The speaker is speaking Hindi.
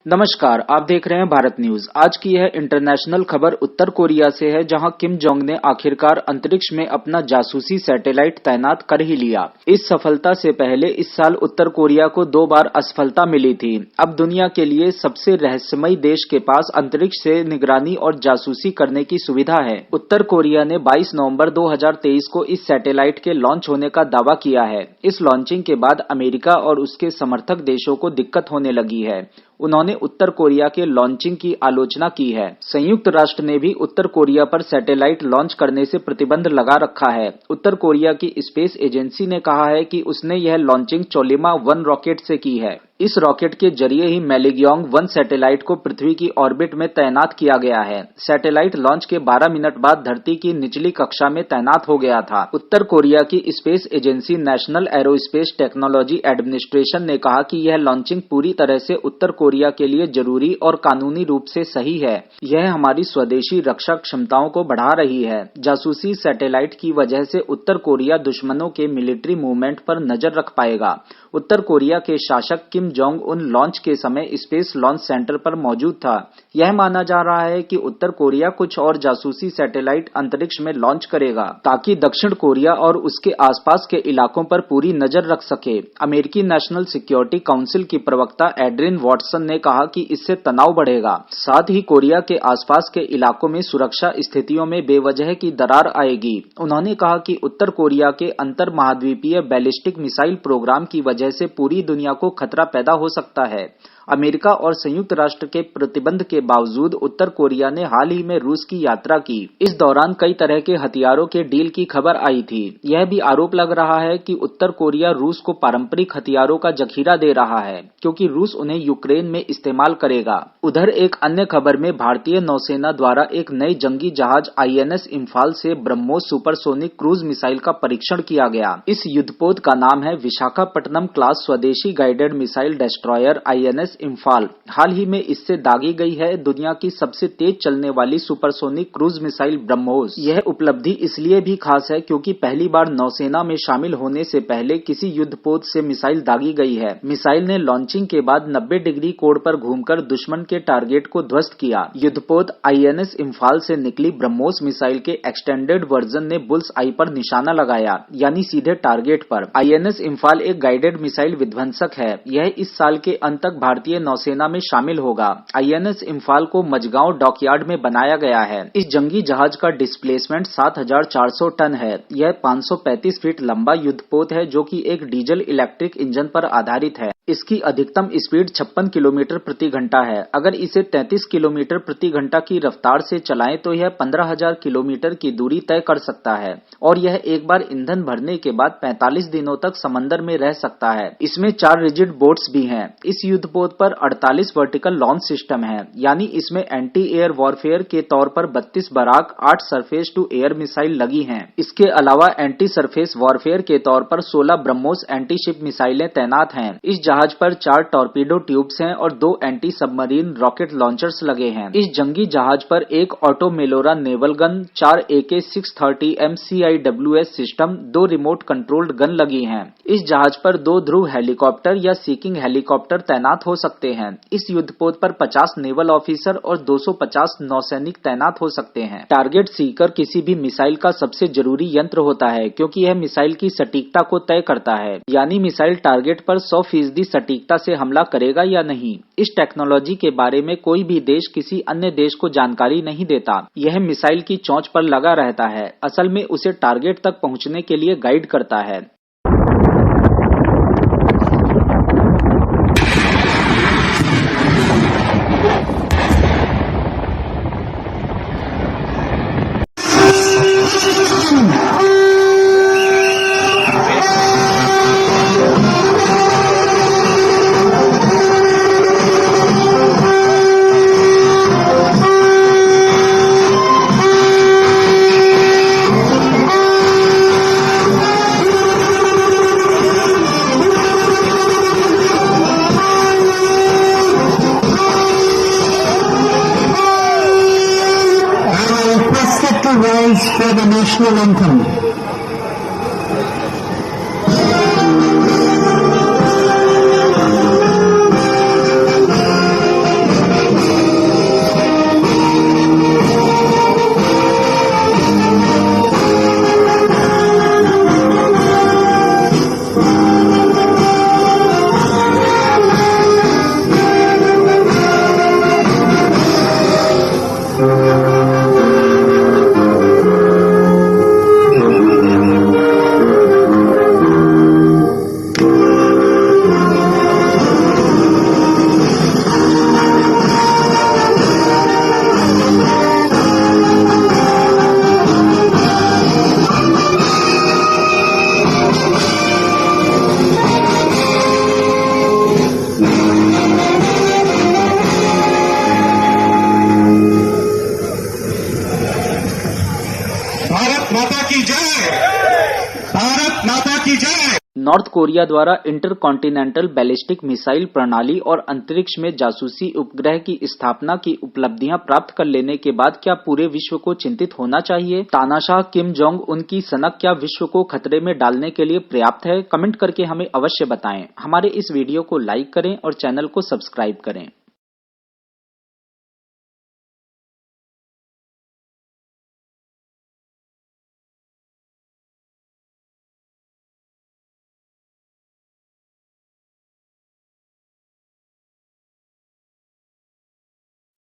नमस्कार, आप देख रहे हैं भारत न्यूज। आज की यह इंटरनेशनल खबर उत्तर कोरिया से है, जहां किम जोंग ने आखिरकार अंतरिक्ष में अपना जासूसी सैटेलाइट तैनात कर ही लिया। इस सफलता से पहले इस साल उत्तर कोरिया को 2 बार असफलता मिली थी। अब दुनिया के लिए सबसे रहस्यमयी देश के पास अंतरिक्ष से निगरानी और जासूसी करने की सुविधा है। उत्तर कोरिया ने 22 नवंबर 2023 को इस सैटेलाइट के लॉन्च होने का दावा किया है। इस लॉन्चिंग के बाद अमेरिका और उसके समर्थक देशों को दिक्कत होने लगी है। उन्होंने उत्तर कोरिया के लॉन्चिंग की आलोचना की है। संयुक्त राष्ट्र ने भी उत्तर कोरिया पर सैटेलाइट लॉन्च करने से प्रतिबंध लगा रखा है। उत्तर कोरिया की स्पेस एजेंसी ने कहा है कि उसने यह लॉन्चिंग चोलिमा 1 रॉकेट से की है। इस रॉकेट के जरिए ही मैलेगियोंग 1 सैटेलाइट को पृथ्वी की ऑर्बिट में तैनात किया गया है। सैटेलाइट लॉन्च के 12 मिनट बाद धरती की निचली कक्षा में तैनात हो गया था। उत्तर कोरिया की space agency national aerospace technology administration ने कहा कि यह लॉन्चिंग पूरी तरह से उत्तर कोरिया के लिए जरूरी और कानूनी रूप से सही है। यह हमारी स्वदेशी रक्षा क्षमताओं को बढ़ा रही है। जासूसी सैटेलाइट की वजह से उत्तर कोरिया दुश्मनों के मिलिट्री मूवमेंट पर नजर रख पाएगा। उत्तर कोरिया के शासक किम जोंग उन लॉन्च के समय स्पेस लॉन्च सेंटर पर मौजूद था। यह माना जा रहा है कि उत्तर कोरिया कुछ और जासूसी सैटेलाइट अंतरिक्ष में लॉन्च करेगा, ताकि दक्षिण कोरिया और उसके आसपास के इलाकों पर पूरी नजर रख सके। अमेरिकी नेशनल सिक्योरिटी काउंसिल की प्रवक्ता एड्रिन वॉटसन ने कहा कि इससे तनाव बढ़ेगा, साथ ही कोरिया के आसपास के इलाकों में सुरक्षा स्थितियों में बेवजह की दरार आएगी। उन्होंने कहा कि उत्तर कोरिया के अंतर महाद्वीपीय बैलिस्टिक मिसाइल प्रोग्राम की वजह से पूरी दुनिया को खतरा पैदा हो सकता है। अमेरिका और संयुक्त राष्ट्र के प्रतिबंध के बावजूद उत्तर कोरिया ने हाल ही में रूस की यात्रा की। इस दौरान कई तरह के हथियारों के डील की खबर आई थी। यह भी आरोप लग रहा है कि उत्तर कोरिया रूस को पारंपरिक हथियारों का जखीरा दे रहा है, क्योंकि रूस उन्हें यूक्रेन में इस्तेमाल करेगा। उधर एक अन्य खबर में भारतीय नौसेना द्वारा एक नए जंगी जहाज INS इम्फाल से ब्रह्मोस सुपरसोनिक क्रूज मिसाइल का परीक्षण किया गया। इस युद्धपोत का नाम है विशाखापट्टनम क्लास स्वदेशी guided missile destroyer INS Imphal. हाल ही में इससे दागी गई है दुनिया की सबसे तेज चलने वाली सुपरसोनिक क्रूज मिसाइल ब्रह्मोस। यह उपलब्धि इसलिए भी खास है क्योंकि पहली बार नौसेना में शामिल होने से पहले किसी युद्धपोत से मिसाइल दागी गई है। मिसाइल ने लॉन्चिंग के बाद 90 डिग्री कोण पर घूमकर दुश्मन के टारगेट को ध्वस्त किया। युद्धपोत INS इम्फाल से निकली ब्रह्मोस मिसाइल के एक्सटेंडेड वर्जन ने बुल्स आई पर निशाना लगाया, यानी सीधे टारगेट पर। INS इम्फाल एक गाइडेड मिसाइल विध्वंसक है। यह इस साल के अंत तक भारतीय नौसेना में शामिल होगा। INS इम्फाल को मजगांव डॉकयार्ड में बनाया गया है। इस जंगी जहाज का डिस्प्लेसमेंट 7400 टन है। यह 535 फीट लंबा युद्धपोत है, जो कि एक डीजल इलेक्ट्रिक इंजन पर आधारित है। इसकी अधिकतम स्पीड 56 किलोमीटर प्रति घंटा है। अगर इसे 33 किलोमीटर प्रति घंटा की रफ्तार से चलाएं तो यह 15,000 किलोमीटर की दूरी तय कर सकता है, और यह एक बार ईंधन भरने के बाद 45 दिनों तक समंदर में रह सकता है। इसमें 4 रिजिड बोट्स भी हैं। इस युद्धपोत पर 48 वर्टिकल लॉन्च सिस्टम है, यानी इसमें एंटी एयर वॉरफेयर के तौर पर 32 Barak 8 surface to air missile लगी हैं। इसके अलावा एंटी सरफेस वॉरफेयर के तौर पर 16 ब्रह्मोस एंटी शिप मिसाइलें तैनात हैं। इस जहाज पर 4 टॉर्पीडो ट्यूब्स हैं और 2 एंटी सबमरीन रॉकेट लॉन्चर्स लगे हैं। इस जंगी जहाज पर एक oto melara naval gun, 4 AK-630M CIWS system, 2 remote controlled gun लगी हैं। इस जहाज पर 2 ध्रुव हेलीकॉप्टर या सीकिंग हेलीकॉप्टर तैनात हो सकते हैं। इस युद्धपोत पर 50 नेवल ऑफिसर और 250 नौसैनिक तैनात हो सकते हैं। टारगेट सीकर किसी भी मिसाइल का सबसे जरूरी यंत्र होता है, क्योंकि यह मिसाइल की सटीकता को तय करता है, यानी मिसाइल टारगेट पर 100% सटीकता से हमला करेगा या नहीं। इस टेक्नोलॉजी के बारे में कोई भी देश किसी अन्य देश को जानकारी नहीं देता। यह मिसाइल की चोंच पर लगा रहता है, असल में उसे टारगेट तक पहुंचने के लिए गाइड करता है। Rise for the national anthem. North Korea द्वारा इंटरकॉन्टिनेंटल बैलिस्टिक मिसाइल प्रणाली और अंतरिक्ष में जासूसी उपग्रह की स्थापना की उपलब्धियां प्राप्त कर लेने के बाद क्या पूरे विश्व को चिंतित होना चाहिए? तानाशाह किम जोंग उन की सनक क्या विश्व को खतरे में डालने के लिए पर्याप्त है? कमेंट करके हमें अवश्य बताएं। हमारे इस वीडियो को लाइक करें और चैनल को सब्सक्राइब करें।